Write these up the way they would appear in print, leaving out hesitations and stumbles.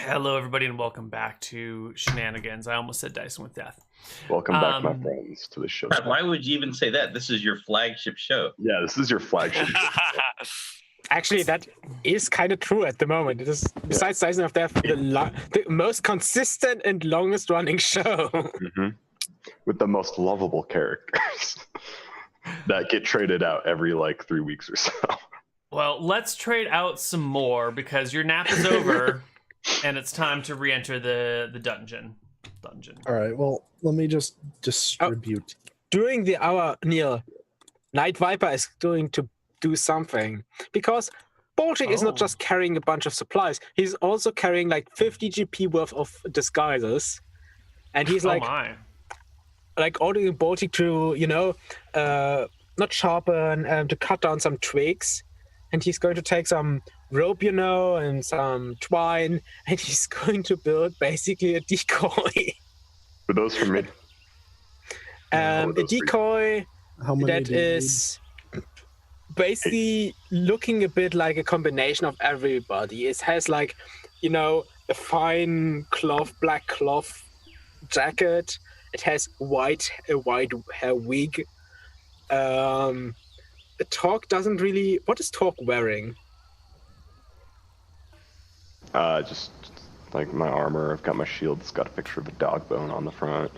Hello, everybody, and welcome back to Shenanigans. I almost said Dyson with Death. Welcome back, my friends, to the show. Why would you even say that? This is your flagship show. Yeah, this is your flagship. Actually, that is kind of true at the moment. It is, besides Dyson of Death, the most consistent and longest running show. With the most lovable characters that get traded out every 3 weeks or so. Well, let's trade out some more because your nap is over and it's time to re-enter the dungeon. All right, well, let me just distribute. During the hour, Neal, Night Viper is going to do something because Baltic is not just carrying a bunch of supplies. He's also carrying 50 GP worth of disguises. And he's ordering Baltic to, not sharpen, to cut down some twigs. And he's going to take some rope, and some twine, and he's going to build basically a decoy. For those from me. A decoy that is basically looking a bit like a combination of everybody. It has a fine black cloth jacket. It has a white hair wig. Talk doesn't really. What is Talk wearing? Just my armor. I've got my shield. It's got a picture of a dog bone on the front.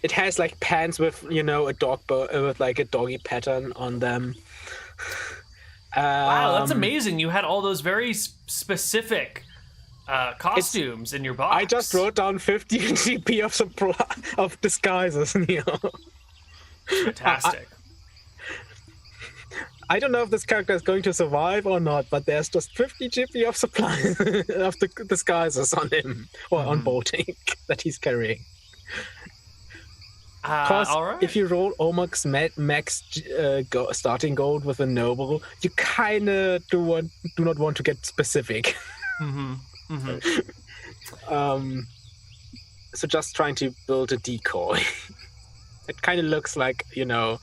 It has pants with a dog with a doggy pattern on them. Wow, that's amazing! You had all those very specific costumes in your box. I just wrote down 50 GP of disguises, Fantastic. I don't know if this character is going to survive or not, but there's just 50 GP of supplies of the disguises on him, or on Baltic, that he's carrying. Because if you roll Omag's max starting gold with a noble, you kind of do not want to get specific. So just trying to build a decoy. It kind of looks like, a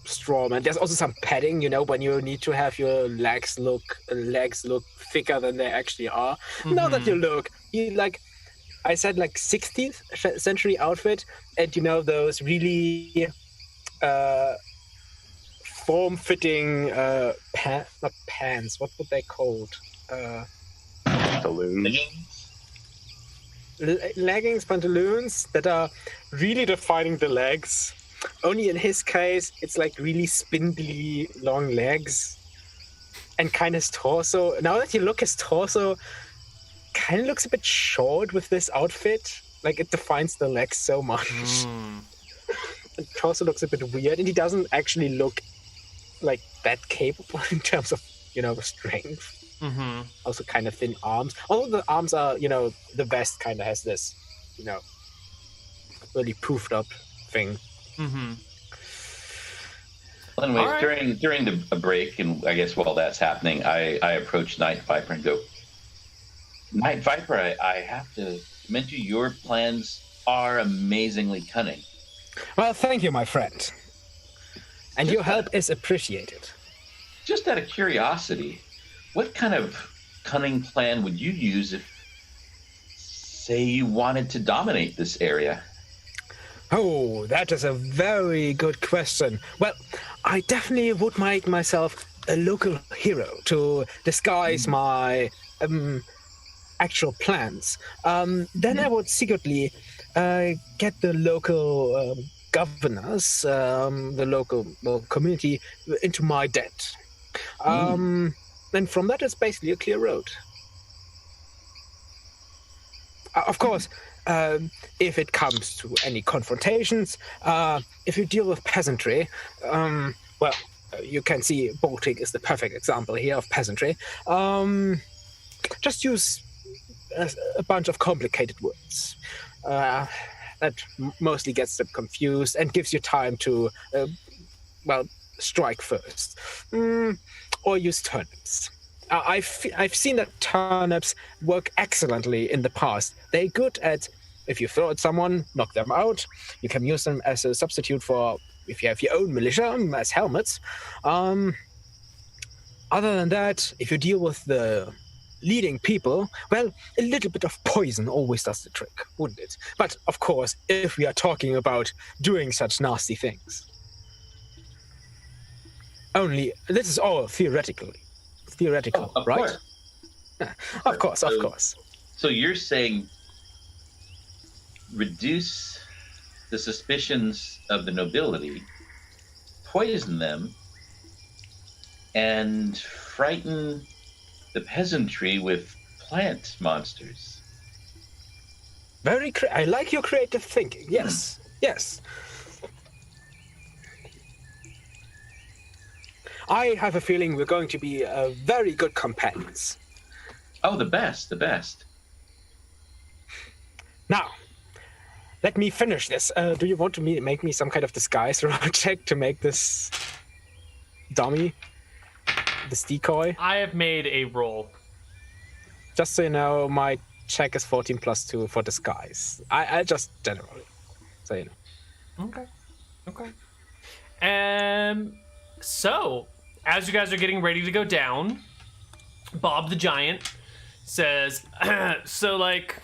straw man. There's also some padding, when you need to have your legs look thicker than they actually are. Now that you look, I said 16th century outfit, and those really form-fitting not pants. What would they called? Pantaloons. Leggings, pantaloons that are really defining the legs. Only in his case, it's really spindly long legs, and kind of his torso. Now that you look, his torso kind of looks a bit short with this outfit. It defines the legs so much. The torso looks a bit weird, and he doesn't actually look that capable in terms of strength. Also kind of thin arms. Although the arms are, the vest kind of has this, really poofed up thing. Well, anyways, during the break, and I guess while that's happening, I approach Night Viper and go, Night Viper, I have to mention your plans are amazingly cunning. Well, thank you, my friend. And your help is appreciated. Just out of curiosity, what kind of cunning plan would you use if, say, you wanted to dominate this area? Oh, that is a very good question. Well, I definitely would make myself a local hero to disguise my actual plans. Then I would secretly get the local governors, the local community, into my debt. And from that, it's basically a clear road. Of course, if it comes to any confrontations, if you deal with peasantry, you can see Baltic is the perfect example here of peasantry. Just use a bunch of complicated words. That mostly gets them confused and gives you time to, strike first. Or use turnips. I've seen that turnips work excellently in the past. They're good at, if you throw at someone, knock them out. You can use them as a substitute for, if you have your own militia, as helmets. other than that, if you deal with the leading people, well, a little bit of poison always does the trick, wouldn't it? But, of course, if we are talking about doing such nasty things. Only, this is all theoretical, Of right? course. Of course. So you're saying reduce the suspicions of the nobility, poison them, and frighten the peasantry with plant monsters. I like your creative thinking. Yes. I have a feeling we're going to be very good companions. Oh, the best. Now, let me finish this. Do you want to make me some kind of disguise roll check to make this dummy, this decoy? I have made a roll. Just so you know, my check is 14 plus 2 for disguise. I just generally, so you know. Okay. So, as you guys are getting ready to go down, Bob the Giant says, so, like,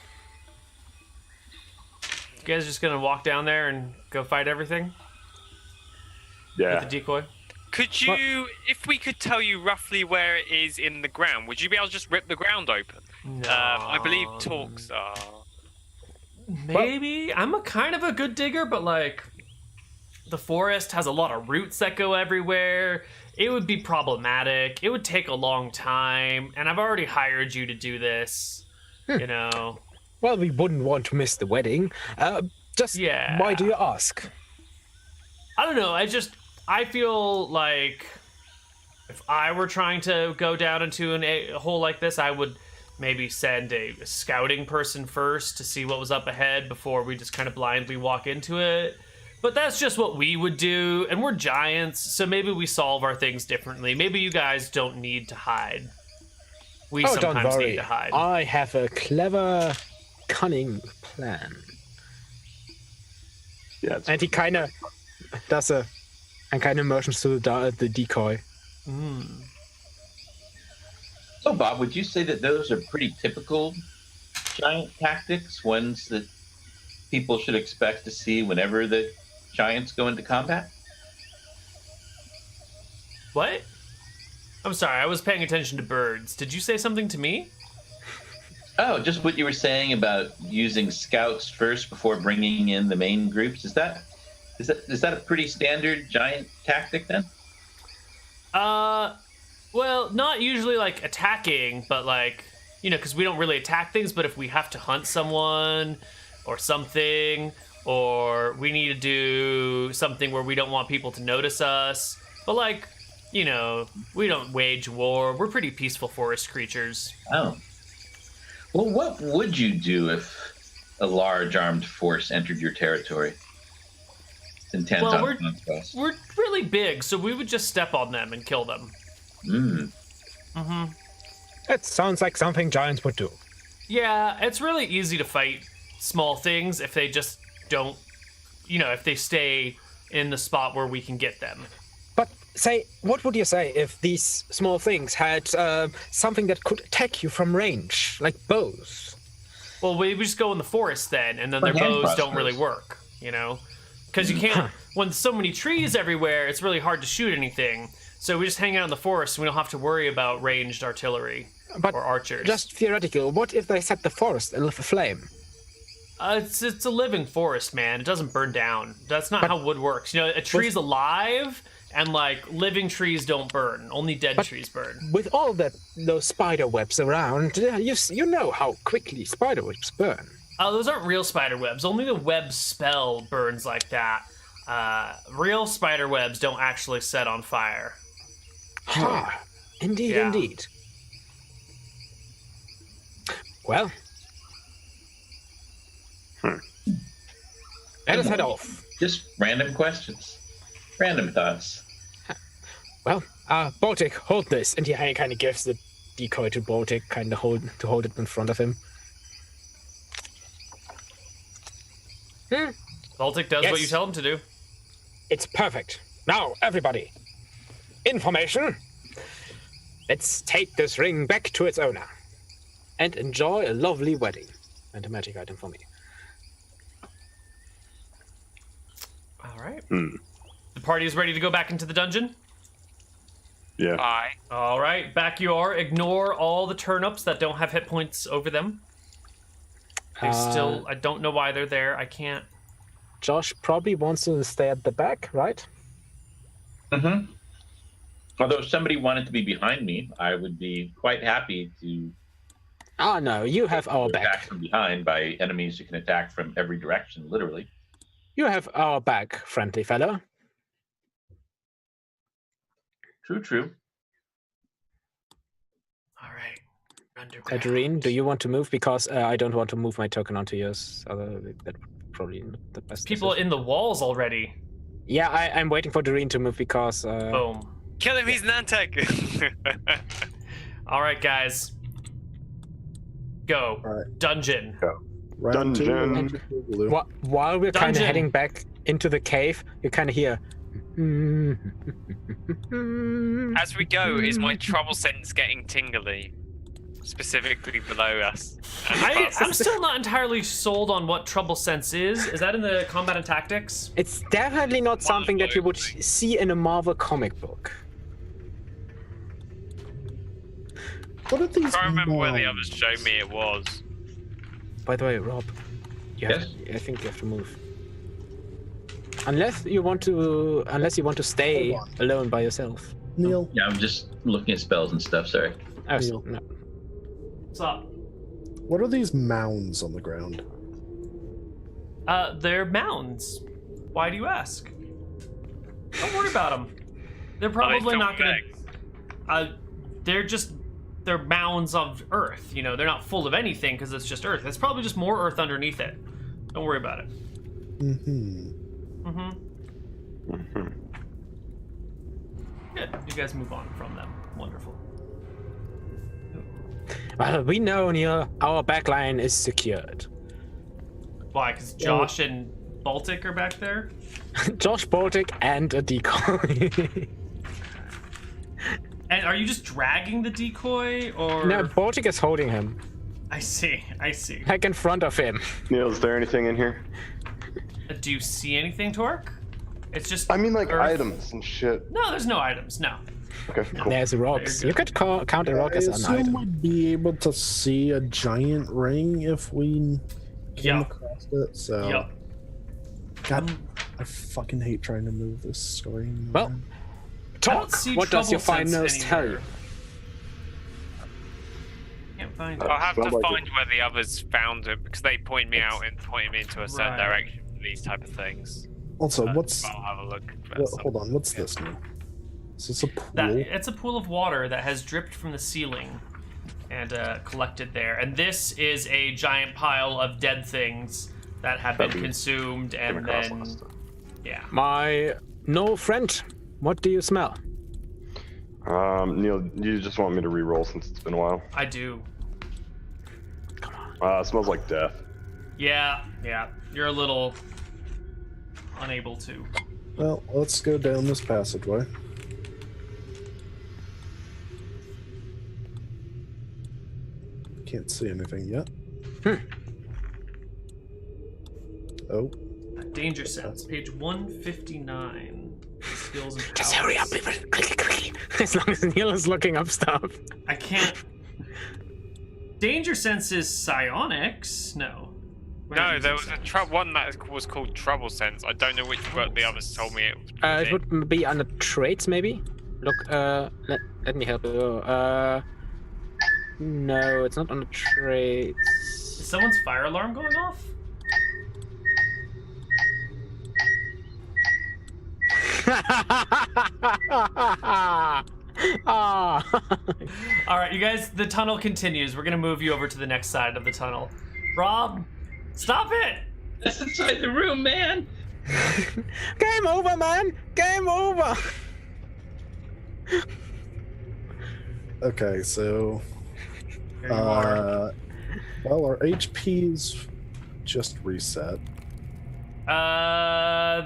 you guys just gonna walk down there and go fight everything? Yeah. With the decoy? Could you, if we could tell you roughly where it is in the ground, would you be able to just rip the ground open? No. I believe talks are... Maybe. I'm a kind of a good digger, but, like, the forest has a lot of roots that go everywhere. It would be problematic. It would take a long time, and I've already hired you to do this, you know. Well, we wouldn't want to miss the wedding. Yeah. Why do you ask? I don't know. I feel like if I were trying to go down into a hole like this, I would maybe send a scouting person first to see what was up ahead before we just kind of blindly walk into it. But that's just what we would do, and we're giants, so maybe we solve our things differently. Maybe you guys don't need to hide. We sometimes don't worry. need to hide. I have a clever, cunning plan. Yeah. And he kind of does and kind of motions to the decoy. So, Bob, would you say that those are pretty typical giant tactics, ones that people should expect to see whenever the giants go into combat? What? I'm sorry, I was paying attention to birds. Did you say something to me? Oh, just what you were saying about using scouts first before bringing in the main groups. Is that a pretty standard giant tactic then? Well, not usually like attacking, but like, you know, because we don't really attack things, but if we have to hunt someone or something, or we need to do something where we don't want people to notice us, but like, you know, we don't wage war. We're pretty peaceful forest creatures. Oh. Well, what would you do if a large armed force entered your territory? Intent Well, on conquest. we're really big, so we would just step on them and kill them. That sounds like something giants would do. Yeah, it's really easy to fight small things if they just don't, you know, if they stay in the spot where we can get them. But what would you say if these small things had something that could attack you from range, like bows? Well, we just go in the forest then, and then their Or hand bows don't crossbows. really work, you know? Because you can't, when so many trees everywhere, it's really hard to shoot anything. So we just hang out in the forest, and we don't have to worry about ranged artillery But or archers. just theoretical, what if they set the forest aflame? It's a living forest, man. It doesn't burn down. That's not how wood works. You know, a tree's alive, and like living trees don't burn. Only dead trees burn. With all those spider webs around, you know how quickly spider webs burn. Those aren't real spider webs. Only the web spell burns like that. Real spider webs don't actually set on fire. Ah, indeed, Yeah. indeed. Well, let us head off. Just random questions. Random thoughts. Well, Baltic, hold this. And he kind of gives the decoy to Baltic, kind of hold it in front of him. Baltic does what Yes. you tell him to do. It's perfect. Now, everybody, information. Let's take this ring back to its owner and enjoy a lovely wedding. And a magic item for me. All right. The party is ready to go back into the dungeon. Yeah. Bye. All right, back you are. Ignore all the turnips that don't have hit points over them. They still, I don't know why they're there. I can't. Josh probably wants to stay at the back, right? Mm-hmm. Although if somebody wanted to be behind me, I would be quite happy to No, you have our attack back. from behind by enemies who can attack from every direction, literally. You have our back, friendly fellow. True. All right. Underground. Adrien, do you want to move? Because I don't want to move my token onto yours. That probably not the best. People decision. in the walls already. Yeah, I'm waiting for Doreen to move because. Boom. Kill him, he's Nantek. All right, guys. Go. All right. Dungeon. Round two, Dungeon. round two. While we're kind of Dungeon. heading back into the cave, you kind of hear. As we go, is my trouble sense getting tingly? Specifically below us. And I'm still not entirely sold on what trouble sense is. Is that in the combat and tactics? It's definitely not something that you would see in a Marvel comic book. What are these? I can't remember where the others mounds? showed me it was. By the way, Rob, Yes? I think you have to move. Unless you want to stay Hold on. alone by yourself. Neal, Yeah, I'm just looking at spells and stuff, sorry. Oh, Neal. no. What's up? what are these mounds on the ground? They're mounds. Why do you ask? Don't worry about them. They're probably not gonna. They're mounds of earth. You know, they're not full of anything because it's just earth. It's probably just more earth underneath it. Don't worry about it. Good. You guys move on from them. Wonderful. Well, we know, Neil, our backline is secured. Why? Because Josh and Baltic are back there. Josh Baltic and a decoy. And are you just dragging the decoy, or? No, Baltic is holding him, I see. I see. like in front of him. Neil, is there anything in here? Do you see anything, Torque? It's just. I mean, like earth. items and shit. No, there's no items. No. Okay, cool. There's rocks. Very You could count a rock I as an assume item. we'd be able to see a giant ring if we came Yeah. across it. So, Yep. God, I fucking hate trying to move this screen. Well, man. Talk. see What does your trouble fine sense nose tell you? anywhere. Can't find I'll have to Sounds like find where the others found it because they point me out and point me into a certain Right. direction for these type of things. Also, what's? I'll have a look. Hold on, what's this now? Is this a pool? It's a pool of water that has dripped from the ceiling and collected there. And this is a giant pile of dead things that have been That we consumed, Came and across then last time. yeah. My no friend. What do you smell? Neil, you just want me to re-roll since it's been a while? I do. It smells like death. Yeah. You're a little unable to. Well, let's go down this passageway. Can't see anything yet. Oh, Danger sense, page 159. Skills and powers. Just hurry up, people. Quickly. As long as Neil is looking up stuff. I can't. Danger sense is psionics. No. Where No, is there it? was one that was called Trouble Sense. I don't know which word the others told me it was. It would be under traits, maybe. Look, let me help you. No, it's not under traits. Is someone's fire alarm going off? Ah. All right, you guys. The tunnel continues. We're gonna move you over to the next side of the tunnel. Rob, stop it! That's inside the room, man! Game over, man! Game over! okay. So, There you are. well, our HP's just reset.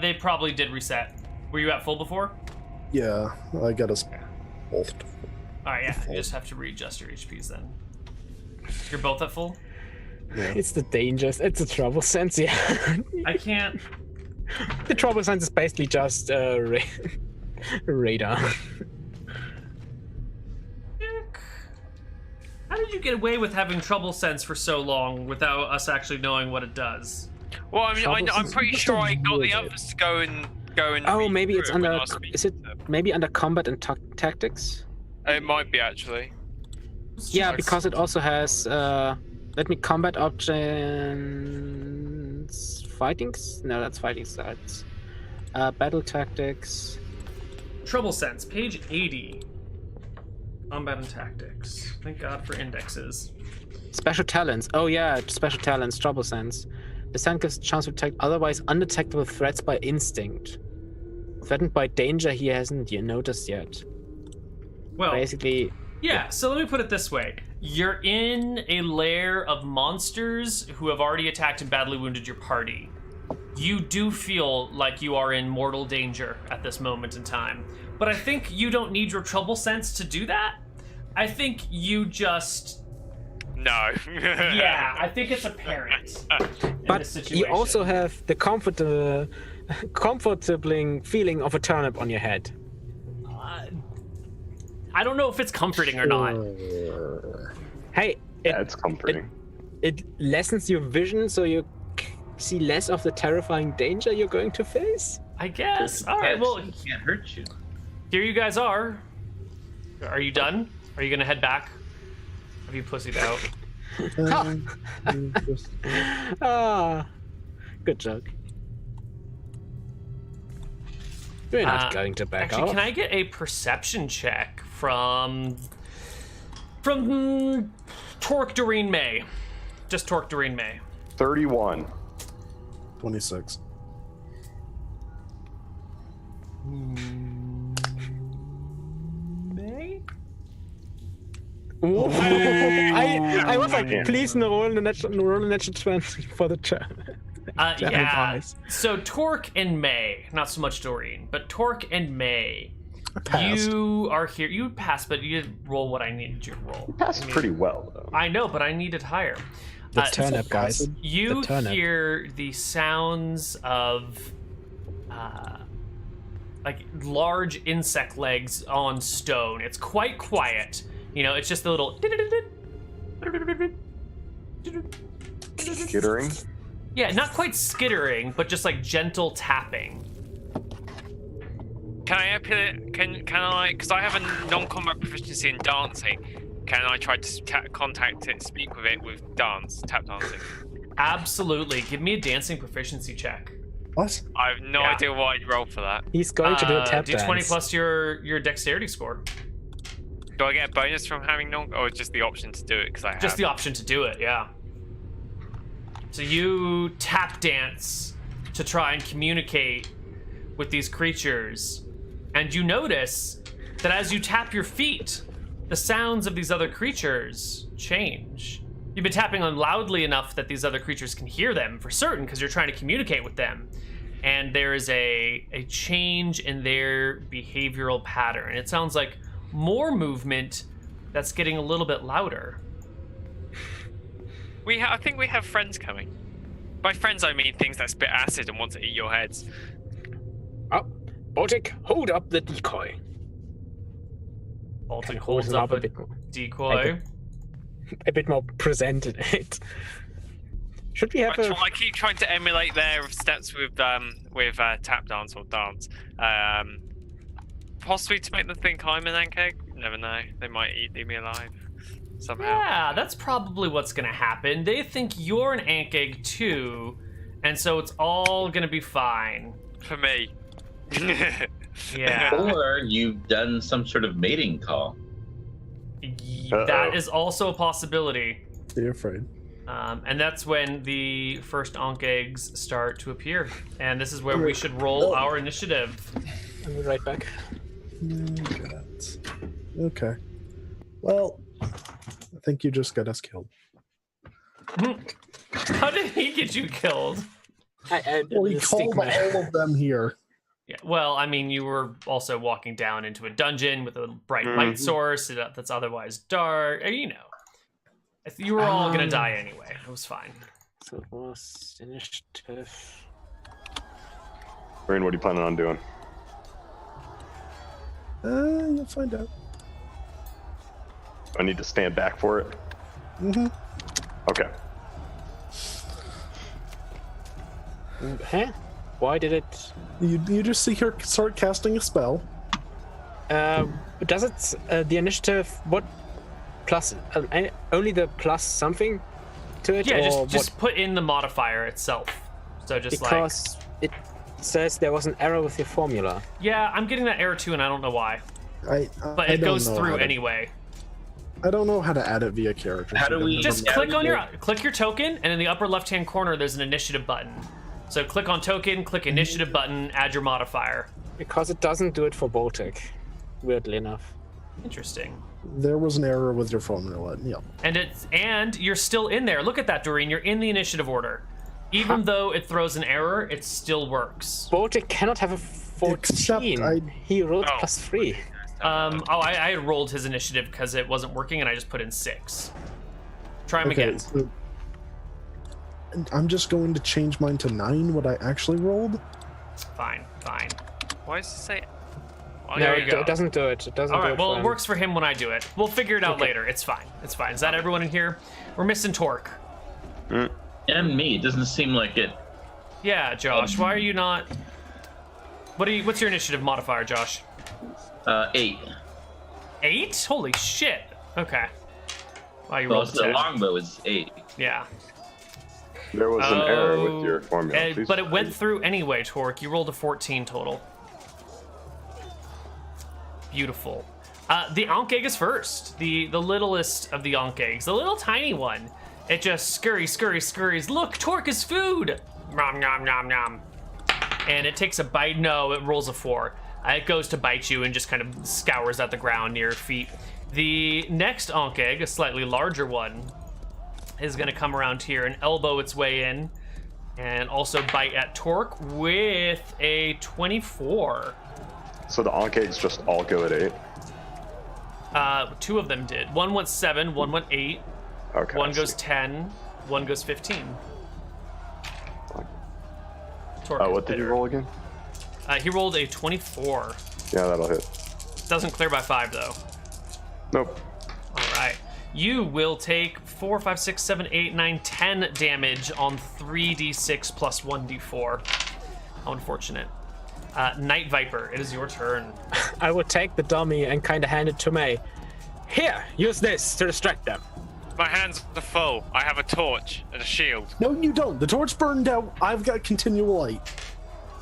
They probably did reset. Were you at full before? Yeah, I got us both. Alright, yeah, you just have to readjust your HPs then. You're both at full? Yeah. It's the dangers. It's a trouble sense, yeah. I can't. The trouble sense is basically just radar. How did you get away with having trouble sense for so long without us actually knowing what it does? Well, I mean, I'm pretty sure I got the others to go and Oh, read maybe it's through it when under. I was speaking Is it to them. maybe under combat and tactics? It might be actually. Yeah, because it also has. Let me combat options. Fighting. No, that's fighting styles. Battle tactics. Trouble sense, page 80. Combat and tactics. Thank God for indexes. Special talents. Oh yeah, special talents. Trouble sense. The sound gives chance to detect otherwise undetectable threats by instinct. Threatened by danger he hasn't noticed yet. Well, Basically, yeah, so let me put it this way. You're in a lair of monsters who have already attacked and badly wounded your party. You do feel like you are in mortal danger at this moment in time. But I think you don't need your trouble sense to do that. I think you just... No. Yeah, I think it's apparent in this but situation. you also have the comforting feeling of a turnip on your head. I don't know if it's comforting or not. Hey, Yeah, it's comforting. it lessens your vision so you see less of the terrifying danger you're going to face. I guess. All right, well, It can't hurt you. here you guys are. Are you done? Are you gonna head back? Have you pussied out? Just- Ah, good joke. We're not going to back Actually, off. can I get a perception check from Torque Doreen May? Just Torque Doreen May. 31. 26. May? Whoa. I was like, Yeah. please roll a natural 20 for the Yeah. eyes. So Torque and May, not so much Doreen, but Torque and May. I passed. You are here. You passed, but you didn't roll what I needed you to roll. Passed pretty well, though. I know, but I needed higher. The turnip, guys. You The turnip. hear the sounds of like large insect legs on stone. It's quite quiet. You know, it's just the little Skittering. yeah, not quite skittering, but just like gentle tapping. Can I appeal it? Can I? Because I have a non-combat proficiency in dancing. Can I try to contact it, speak with it with tap dancing? Absolutely. Give me a dancing proficiency check. What? I have no Yeah. idea what I'd roll for that. He's going to do a tap D20 dance. plus your dexterity score. Do I get a bonus from having or just the option to do it because I have? Just the option to do it, yeah. So you tap dance to try and communicate with these creatures, and you notice that as you tap your feet, the sounds of these other creatures change. You've been tapping on loudly enough that these other creatures can hear them for certain because you're trying to communicate with them. And there is a change in their behavioral pattern. It sounds like more movement that's getting a little bit louder. I think we have friends coming. By friends, I mean things that spit acid and want to eat your heads. Oh, Baltic, hold up the decoy. Baltic Hold holds him up a a bit more. decoy. A bit more presented it. Should we have I keep trying to emulate their steps with tap dance or dance. Possibly to make them think I'm an ant egg. Never know. They might eat me alive somehow. Yeah, that's probably what's gonna happen. They think you're an ant egg too, and so it's all gonna be fine. For me. Yeah. Or you've done some sort of mating call. That is also a possibility. Be afraid. And that's when the first Ankh eggs start to appear. And this is where we should roll our initiative. I'll be right back. Okay. Well, I think you just got us killed. How did he get you killed? Well, he called all of them here. Yeah, well, I mean, you were also walking down into a dungeon with a bright light source that's otherwise dark. You know, you were all gonna die anyway. It was fine. So it was initiative. Rain, what are you planning on doing? You'll find out. I need to stand back for it. Mm-hmm. Okay. Huh? Why did it? You just see her start casting a spell. Does it the initiative? What plus? Only the plus something to it? Yeah, or just put in the modifier itself. So just because it says there was an error with your formula. Yeah, I'm getting that error too, and I don't know why. But it goes through anyway. I don't know how to add it via character. How do we Just click your token, and in the upper left-hand corner, there's an initiative button. So click on token, click initiative button, add your modifier. Because it doesn't do it for Baltic, weirdly enough. Interesting. There was an error with your formula. Yep. And you're still in there. Look at that, Doreen. You're in the initiative order. Even though it throws an error, it still works. Baltic cannot have a 14. He rolled +3. I had rolled his initiative because it wasn't working, and I just put in 6. Try him again. So I'm just going to change mine to 9, what I actually rolled. Fine. Why does it say? Oh, No, there you go. it doesn't do it. It doesn't. All do right, it well, for it him. works for him when I do it. We'll figure it out later. It's fine. Is that everyone in here? We're missing Torque. And me. It doesn't seem like it. Yeah, Josh. Why are you not? What's your initiative modifier, Josh? 8. 8? Holy shit. Okay. Wow, you Well, rolled a the 10. longbow is 8. Yeah. There was an error with your formula. But it went through anyway, Torque. You rolled a 14 total. Beautiful. The Ankh egg is first. The littlest of the Ankh eggs. The little tiny one. It just scurries. Look, Torque is food! Nom, nom, nom, nom. And it takes a bite. No, it rolls a 4. It goes to bite you and just kind of scours at the ground near your feet. The next Ankh egg, a slightly larger one, is going to come around here and elbow its way in and also bite at Torque with a 24. So the Ankh eggs just all go at 8? 2 of them did. One went 7, one went 8. Okay. One goes 10, one goes 15. Torque What did you roll again? He rolled a 24. Yeah, that'll hit. Doesn't clear by 5 though. Nope. All right. You will take 4, 5, 6, 7, 8, 9, 10 damage on 3d6 plus 1d4. How unfortunate. Night Viper, it is your turn. I would take the dummy and kind of hand it to May. Here, use this to distract them. My hands are full. I have a torch and a shield. No, you don't. The torch burned out. I've got continual light.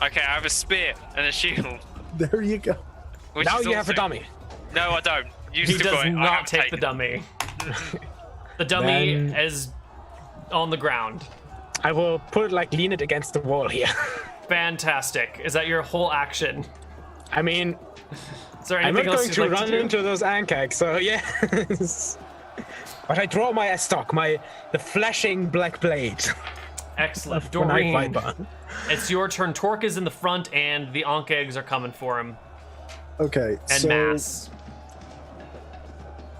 Okay, I have a spear and a shield. There you go. Which Now is you have a also- dummy. No, I don't. You He still does got it. I not have take the taken it. dummy. The dummy Then- is on the ground. I will lean it against the wall here. Fantastic. Is that your whole action? I mean, Is there I'm anything not else going you'd to like run to do? into those ankags, so yes. But I draw my stock, the flashing black blade. Excellent. For Night Doreen, Viper. it's your turn. Torque is in the front, and the Ankh eggs are coming for him. Okay, And so mass.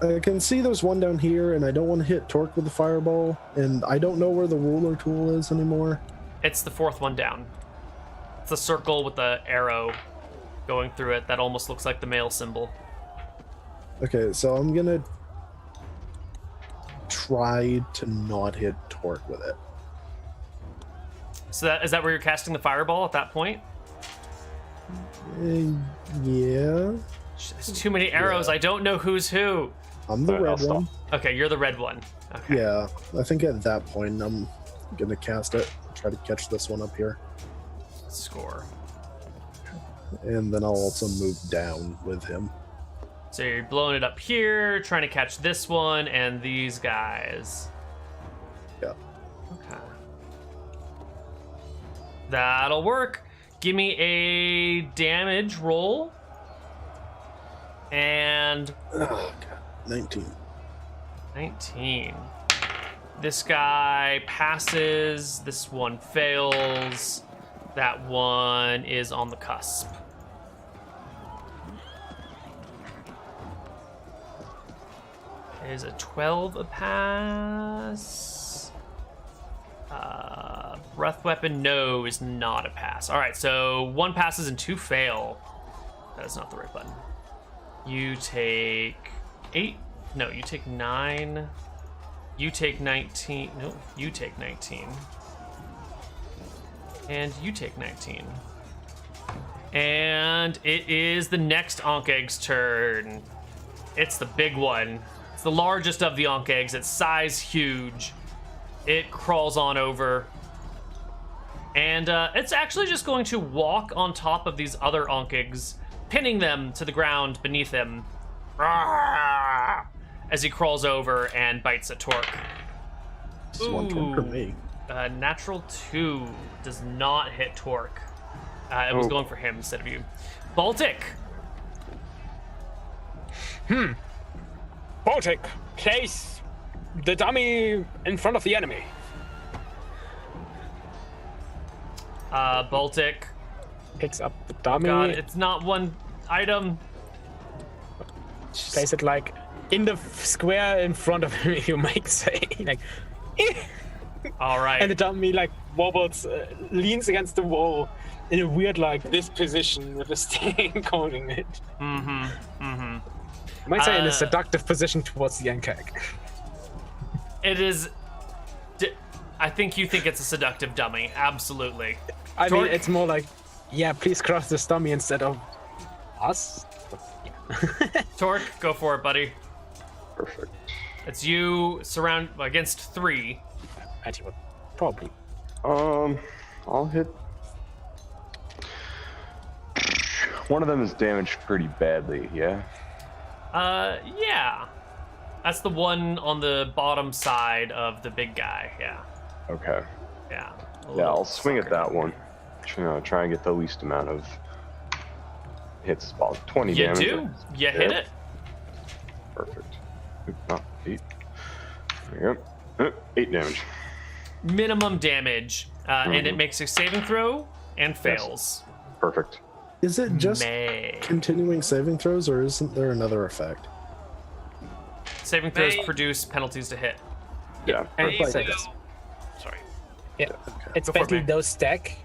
I can see there's one down here, and I don't want to hit Torque with the fireball, and I don't know where the ruler tool is anymore. It's the 4th one down. It's a circle with the arrow going through it that almost looks like the male symbol. Okay, so I'm gonna try to not hit Torque with it. So is that where you're casting the fireball at that point? Yeah, There's too many arrows. I don't know who's who. I'm the Alright, I'll red stop. one. Okay, you're the red one. Okay. Yeah, I think at that point I'm gonna cast it. Try to catch this one up here, Score. and then I'll also move down with him. So you're blowing it up here, trying to catch this one and these guys. Yeah. Okay. That'll work. Give me a damage roll. And Oh god, 19. 19. This guy passes. This one fails. That one is on the cusp. It is a 12 a pass. Breath weapon, no, is not a pass. All right, so 1 passes and 2 fail. That is not the right button. You take 8. No, you take 9. You take 19. No, you take 19. And you take 19. And it is the next Ankh Egg's turn. It's the big one. It's the largest of the Ankh Eggs. It's size huge. It crawls on over. And it's actually just going to walk on top of these other Ankh Eggs, pinning them to the ground beneath him. As he crawls over and bites at Torque. This one for me. Natural 2 does not hit Torque. It was going for him instead of you. Baltic. Baltic, place the dummy in front of the enemy. Baltic. Picks up the dummy. God, it's not one item. Place it like in the square in front of him. You might say, like. All right. And the dummy like wobbles, leans against the wall in a weird like this position with a stick holding it. You might say in a seductive position towards the Ankh Egg. It is. I think you think it's a seductive dummy. Absolutely. I Torque? mean, it's more like, yeah, please cross this dummy instead of us. Torque, go for it, buddy. Perfect. It's you surround against 3. Actually, would probably. I'll hit. One of them is damaged pretty badly, yeah? Yeah. That's the one on the bottom side of the big guy, yeah. Okay. Yeah. Yeah, I'll swing at that one. Try and get the least amount of hits as possible. 20 You damage. do. You hit it. Perfect. Oop, not 8. There you go. 8 damage. Minimum damage. And it makes a saving throw and fails. Perfect. Is it just May. continuing saving throws, or isn't there another effect? Saving throws May. produce penalties to hit. Yeah. And May it's will- like this. Sorry. Yeah, it's Go for it, basically man. those stack.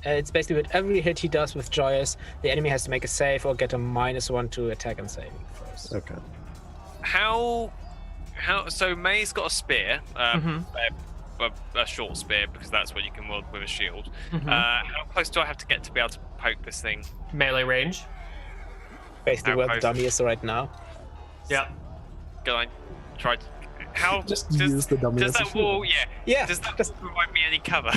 It's basically with every hit he does with Joyous, the enemy has to make a save or get a -1 to attack and saving throws. Okay. How? So May's got a spear, a short spear because that's what you can wield with a shield. How close do I have to get to be able to poke this thing? Melee range. Basically How where the close? dummy is right now. Yep. Can I try? How Just does, use the dummy does as a that wall? shield. Yeah. Yeah, Does that just- provide me any cover?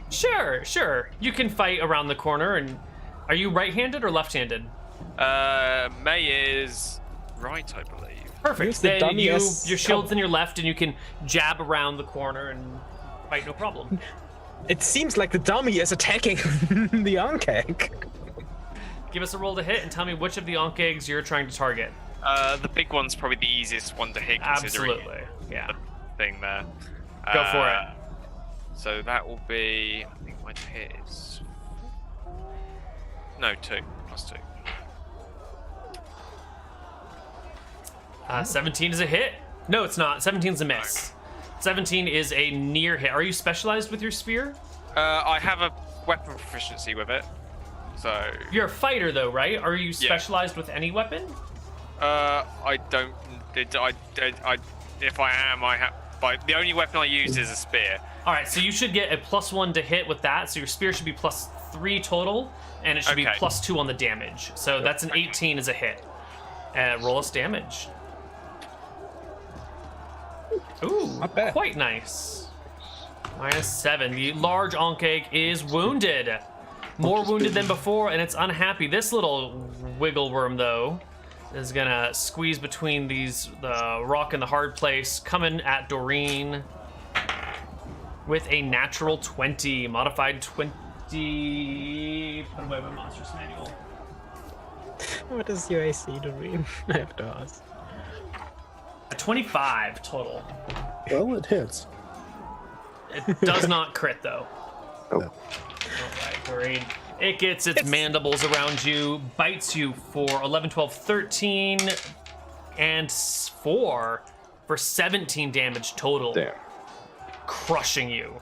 Sure. You can fight around the corner. And are you right-handed or left-handed? May is right, I believe. Perfect. Use the Then dummy your as shield's in your left, and you can jab around the corner and fight no problem. It seems like the dummy is attacking the Ankh Egg. Give us a roll to hit and tell me which of the Ankh Eggs you're trying to target. The big one's probably the easiest one to hit, considering Absolutely. Yeah. the thing there. Go for it. So that will be. I think my hit is. No, 2 plus 2. 17 is a hit. No, it's not. 17 is a miss. 17 is a near hit. Are you specialized with your spear? I have a weapon proficiency with it, so. You're a fighter, though, right? Are you specialized with any weapon? I don't. If I am, I have. But the only weapon I use is a spear. All right, so you should get a +1 to hit with that. So your spear should be +3 total, and it should be Okay. +2 on the damage. So that's an 18 as a hit. Roll us damage. Ooh, Not bad. quite nice. -7. The large Ankh Egg is wounded. More wounded than before, and it's unhappy. This little wiggle worm, though, is gonna squeeze between the rock and the hard place, coming at Doreen with a natural 20, modified 20. Put away my monsters manual. What is your AC, Doreen? I have to ask. A 25 total. Well, it hits. It does not crit, though. Oh. No. All right. Doreen. It gets its mandibles around you, bites you for 11, 12, 13, and 4 for 17 damage total. Damn. Crushing you.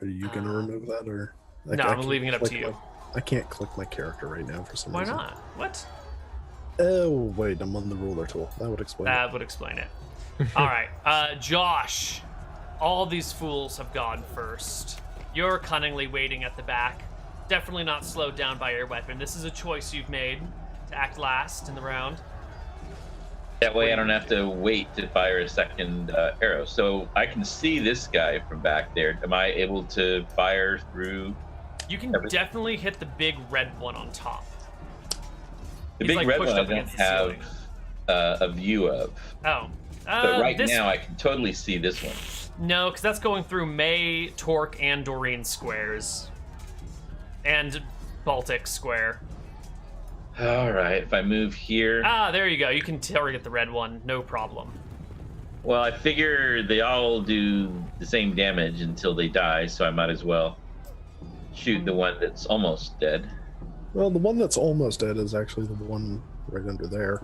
Are you gonna remove that or? No, I'm leaving it up to you. I can't click my character right now for some reason. Why not? What? Oh wait, I'm on the ruler tool. That would explain. That would explain it. All right, Josh. All these fools have gone first. You're cunningly waiting at the back. Definitely not slowed down by your weapon. This is a choice you've made to act last in the round. That way I don't have to wait to fire a second arrow. So I can see this guy from back there. Am I able to fire through? You can definitely hit the big red one on top. The He's, big like, red pushed one I up don't against the have ceiling. a view of. Oh. But right this... now I can totally see this one. No, because that's going through May, Torque, and Doreen squares. And Baltic square. All right, if I move here. Ah, there you go. You can target the red one. No problem. Well, I figure they all do the same damage until they die, so I might as well shoot the one that's almost dead. Well, the one that's almost dead is actually the one right under there.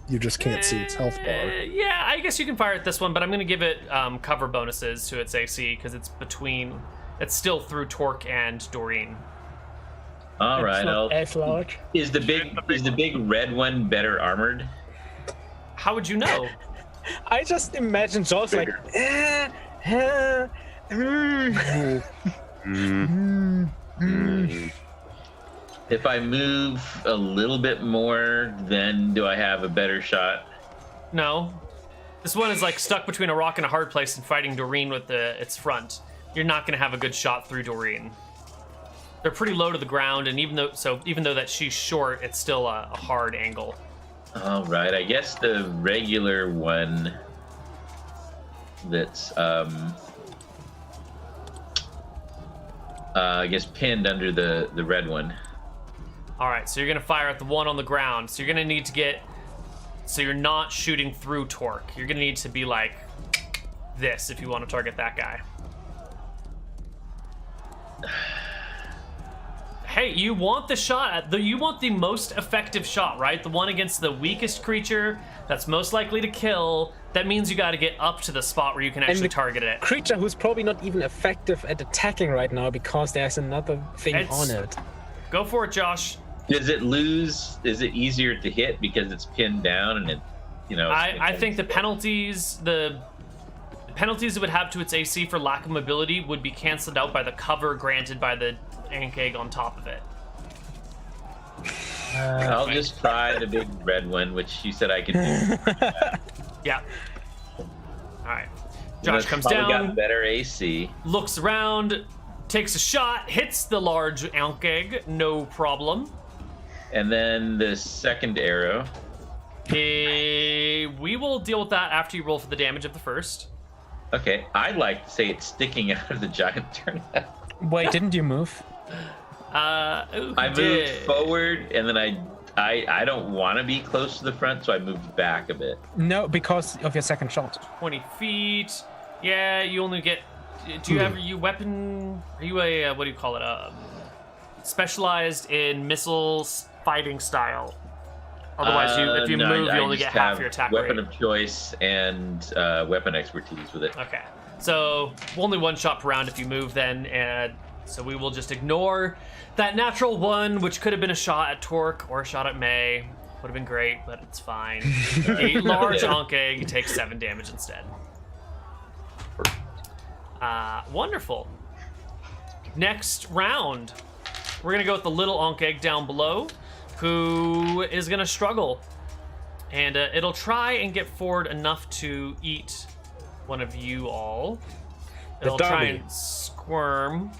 You just can't see its health bar. Yeah, I guess you can fire at this one, but I'm going to give it cover bonuses to its AC because it's between... It's still through Torque and Doreen. All right. It's not as large. Is the big red one better armored? How would you know? I just imagine Josh like. If I move a little bit more, then do I have a better shot? No. This one is like stuck between a rock and a hard place and fighting Doreen with its front. You're not going to have a good shot through Doreen. They're pretty low to the ground, and even though that she's short, it's still a hard angle. All right, I guess the regular one that's I guess pinned under the red one. All right, so you're going to fire at the one on the ground. So you're going to need to get... So you're not shooting through Torque. You're going to need to be like this if you want to target that guy. Hey, you want the shot, you want the most effective shot, right? The one against the weakest creature that's most likely to kill. That means you got to get up to the spot where you can actually target it. Creature who's probably not even effective at attacking right now because there's another thing on it. Go for it, Josh. Does it lose? Is it easier to hit because it's pinned down and it, you know? I think the penalties it would have to its AC for lack of mobility would be canceled out by the cover granted by the ank egg on top of it. I'll just try the big red one, which you said I could do. Yeah. All right. Josh comes probably down. Got better AC. Looks around, takes a shot, hits the large ank egg, no problem. And then the second arrow. We will deal with that after you roll for the damage of the first. Okay, I'd like to say it's sticking out of the giant turnip. Wait, didn't you move? I moved forward, and then I don't want to be close to the front, so I moved back a bit. No, because of your second shot. 20 feet. Yeah, you only get... Do you have your weapon... Are you a... what do you call it? Specialized in missiles fighting style. Otherwise, if you move, you only get half your attack weapon rate. of choice and weapon expertise with it. Okay. So, only one shot per round if you move then, and so we will just ignore that natural one, which could have been a shot at Torque or a shot at May. Would have been great, but it's fine. A large ank egg takes 7 damage instead. Wonderful. Next round, we're gonna go with the little ank egg down below, who is gonna struggle, and it'll try and get forward enough to eat one of you all. It'll try and squirm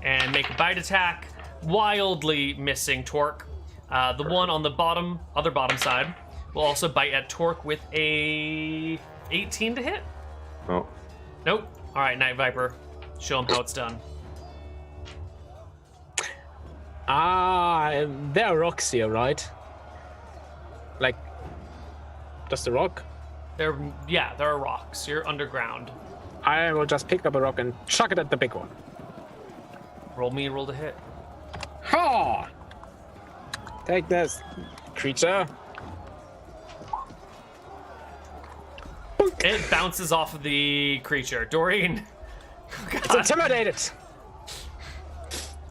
and make a bite attack, wildly missing Torque. The one on the other bottom side will also bite at Torque with a 18 to hit. Oh. Nope. All right, Night Viper, show him how it's done. There are rocks here, right? Like, just a rock? There are rocks. You're underground. I will just pick up a rock and chuck it at the big one. Roll me and roll to hit. Ha! Take this, creature. It bounces off of the creature. Doreen. It's intimidated.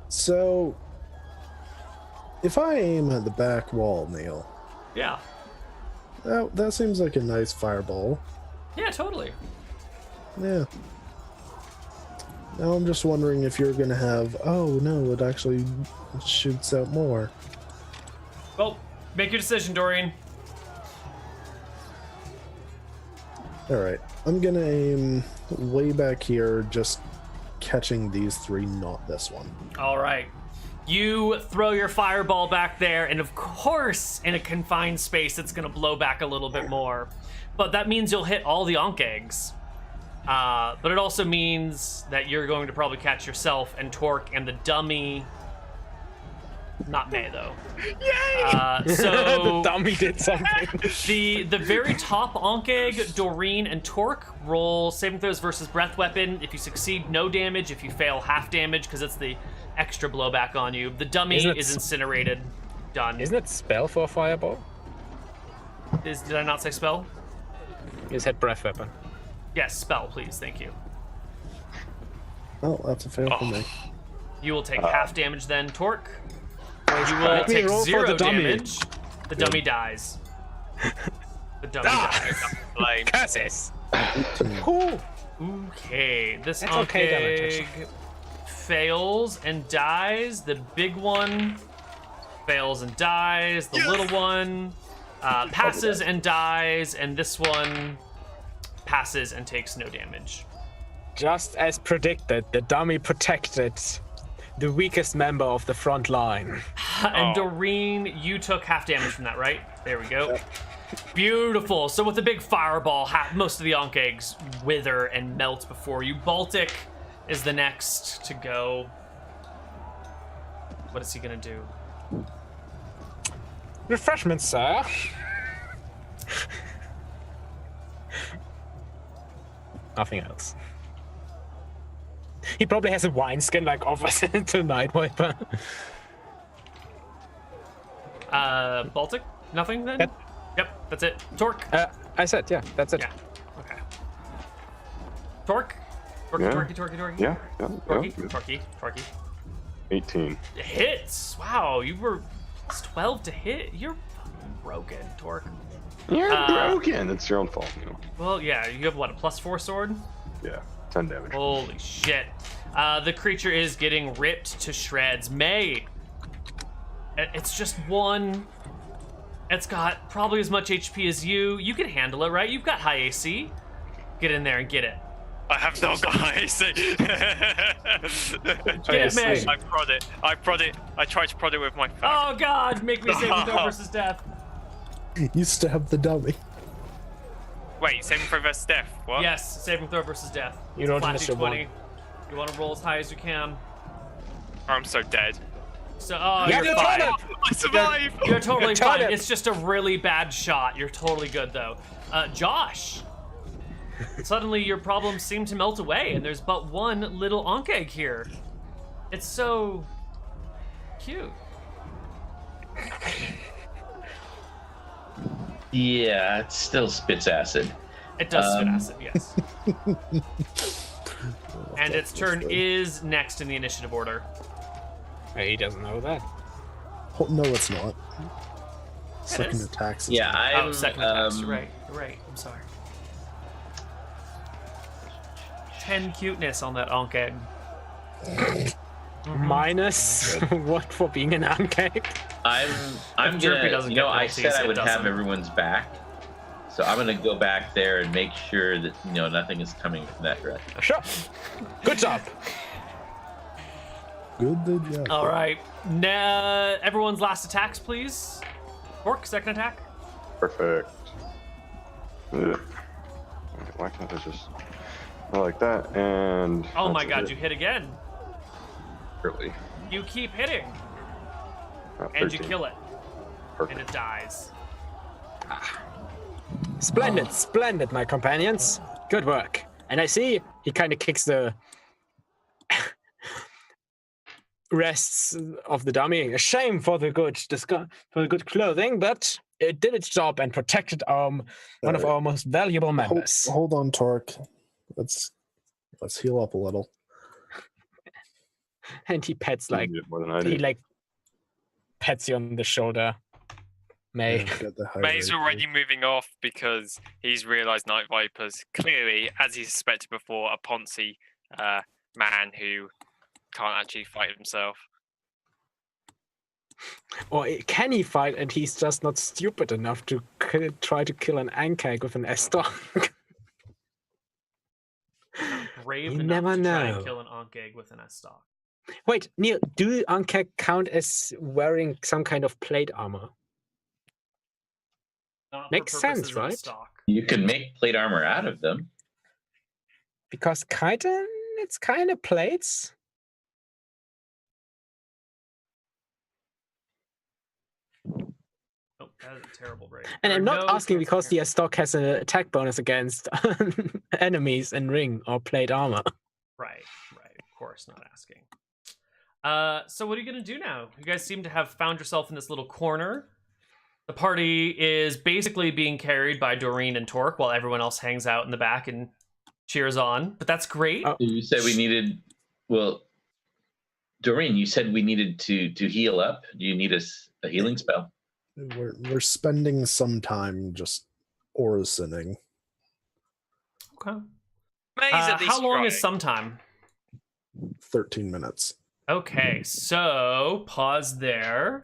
So, if I aim at the back wall, Neal, Yeah. that seems like a nice fireball. Yeah, totally. Yeah. Now I'm just wondering if you're gonna have. Oh no, it actually shoots out more. Well, make your decision, Doreen. Alright, I'm gonna aim way back here, just catching these three, not this one. All right. You throw your fireball back there, and of course, in a confined space, it's going to blow back a little bit more. But that means you'll hit all the Ankh eggs. But it also means that you're going to probably catch yourself and Torque and the dummy. Not May, though. Yay! So The dummy did something. the very top Ankh egg, Doreen and Torque, roll saving throws versus breath weapon. If you succeed, no damage. If you fail, half damage, because it's the extra blowback on you. The dummy is incinerated. Done. Isn't it spell for a fireball? Did I not say spell? You said breath weapon. Yes, spell, please. Thank you. Oh, that's a fail for me. You will take half damage then, Torque. You will Let me take roll for 0 the dummy. damage. The dummy dies. The dummy dies. Blame. Curses. 18. Ooh. Okay, this That's Ankh okay damage, egg fails and dies. The big one fails and dies. The little one passes and dies. And this one passes and takes no damage. Just as predicted, the dummy protected the weakest member of the front line. And Doreen, you took half damage from that, right? There we go. Beautiful. So with the big fireball, most of the Ankh eggs wither and melt before you. Baltic is the next to go. What is he gonna do? Refreshments, sir. Nothing else. He probably has a wineskin like offers it to Night Viper. Baltic? Nothing then? Yep, that's it. Torque? I said, yeah, that's it. Yeah. Okay. Torque? Torque, Yeah. Torque. Yeah. Torque. 18. It hits! Wow, you were plus 12 to hit? You're fucking broken, Torque. You're broken. It's your own fault. You know. Well, yeah, you have what, a plus 4 sword? Yeah. 10 damage. Holy shit. The creature is getting ripped to shreds. May! It's just one. It's got probably as much HP as you. You can handle it, right? You've got high AC. Get in there and get it. I have no guys. Get it, May! I prod it. I try to prod it with my foot. Oh god, make me saving throw versus death. You stabbed the dummy. Wait, saving throw versus death. What? Yes, saving throw versus death. You rolled Flat Mr. D20. You want to roll as high as you can. I'm so dead. So, Yeah, you're fine. I survived. You're totally You're fine. turnip. It's just a really bad shot. You're totally good, though. Josh. Suddenly, your problems seem to melt away, and there's but one little Ankh egg here. It's so cute. Yeah, it still spits acid. It does spit acid, yes. And its turn is next in the initiative order. He doesn't know that. Oh, no, it's not. It Second is. attacks. Yeah, I'm. Oh, second attacks. You're right. You're right. I'm sorry. 10 cuteness on that Ankh egg. Minus what for being an Ankh? I'm If Jerpy gonna. doesn't You know, get I penalties, said I it would have doesn't. everyone's back, so I'm gonna go back there and make sure that nothing is coming from that direction. Sure. Good job. Good job. All right. Now, everyone's last attacks, please. Orc, second attack. Perfect. Ugh. Why can't I just... I like that, and... Oh that's my a god, hit. you hit again. Early. You keep hitting, 13. and you kill it, Perfect. and it dies. Splendid, splendid, my companions. Good work. And I see he kind of kicks the rests of the dummy. A shame for the good clothing, but it did its job and protected one of our most valuable members. Hold on, Torque. Let's heal up a little. And he pets You need it more than I do. he like pets you on the shoulder. May. Yeah, get the May's hydration. already moving off because he's realised Night Viper's clearly, as he suspected before, a Ponzi man who can't actually fight himself. Or can he fight and he's just not stupid enough to try to kill an Ankeg with an S-Dog? Brave You enough never to try know. and kill an Ankeg with an S-Stock. Wait, Neal, do Ankeg count as wearing some kind of plate armor? Not for Makes purposes sense, of a right? stock. You could make plate armor out of them. Because it's kind of plates. Oh, that is a terrible break. And There I'm are not no asking because the transparent- S-Stock has an attack bonus against enemies in ring or plate armor. Right. Of course, not asking. So what are you gonna do now? You guys seem to have found yourself in this little corner. The party is basically being carried by Doreen and Torque while everyone else hangs out in the back and cheers on. But that's great. Oh. You said we needed. Well, Doreen, you said we needed to heal up. Do you need a healing spell? We're spending some time just Orisoning. Okay. May's at least How long trying. is some time? 13 minutes. Okay, so pause there.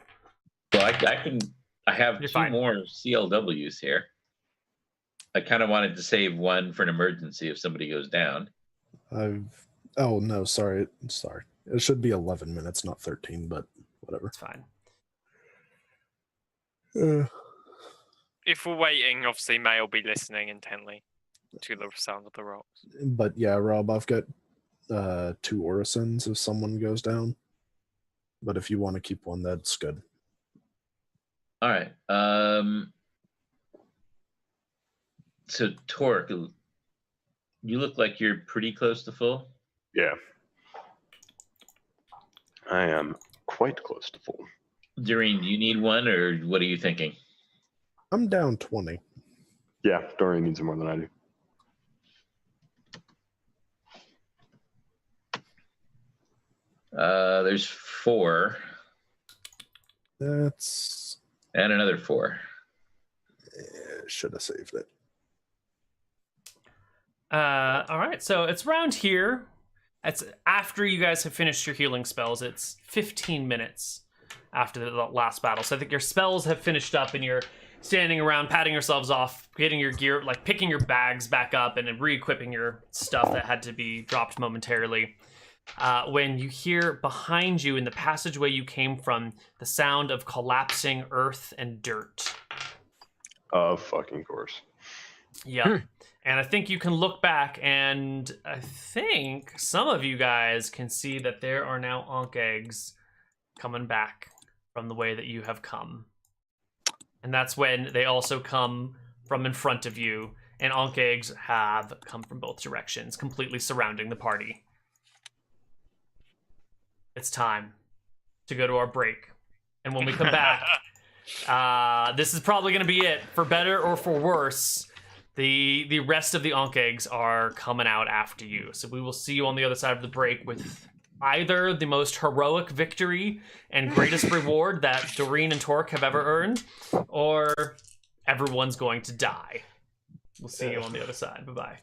Well, I have You're two fine. more CLWs here. I kind of wanted to save one for an emergency if somebody goes down. Oh no, sorry. It should be 11 minutes, not 13, but whatever. It's fine. If we're waiting, obviously May will be listening intently to the sound of the rocks. But yeah, Rob, I've got 2 Orisons if someone goes down. But if you want to keep one, that's good. All right. So Torque, you look like you're pretty close to full. Yeah. I am quite close to full. Doreen, do you need one, or what are you thinking? I'm down 20. Yeah, Dorian needs it more than I do. There's 4 That's and another 4. should have saved it. All right, so it's around here. It's after you guys have finished your healing spells. It's 15 minutes after the last battle. So I think your spells have finished up and you're standing around, patting yourselves off, getting your gear, like picking your bags back up and then re-equipping your stuff that had to be dropped momentarily. When you hear behind you in the passageway you came from, the sound of collapsing earth and dirt. Of fucking course. Yeah. And I think you can look back, and I think some of you guys can see that there are now Ankh eggs coming back from the way that you have come. And that's when they also come from in front of you, and Ankh eggs have come from both directions, completely surrounding the party. It's time to go to our break. And when we come back, this is probably going to be it. For better or for worse, the rest of the Ankh eggs are coming out after you. So we will see you on the other side of the break with either the most heroic victory and greatest reward that Doreen and Torque have ever earned, or everyone's going to die. We'll see you on the other side. Bye-bye.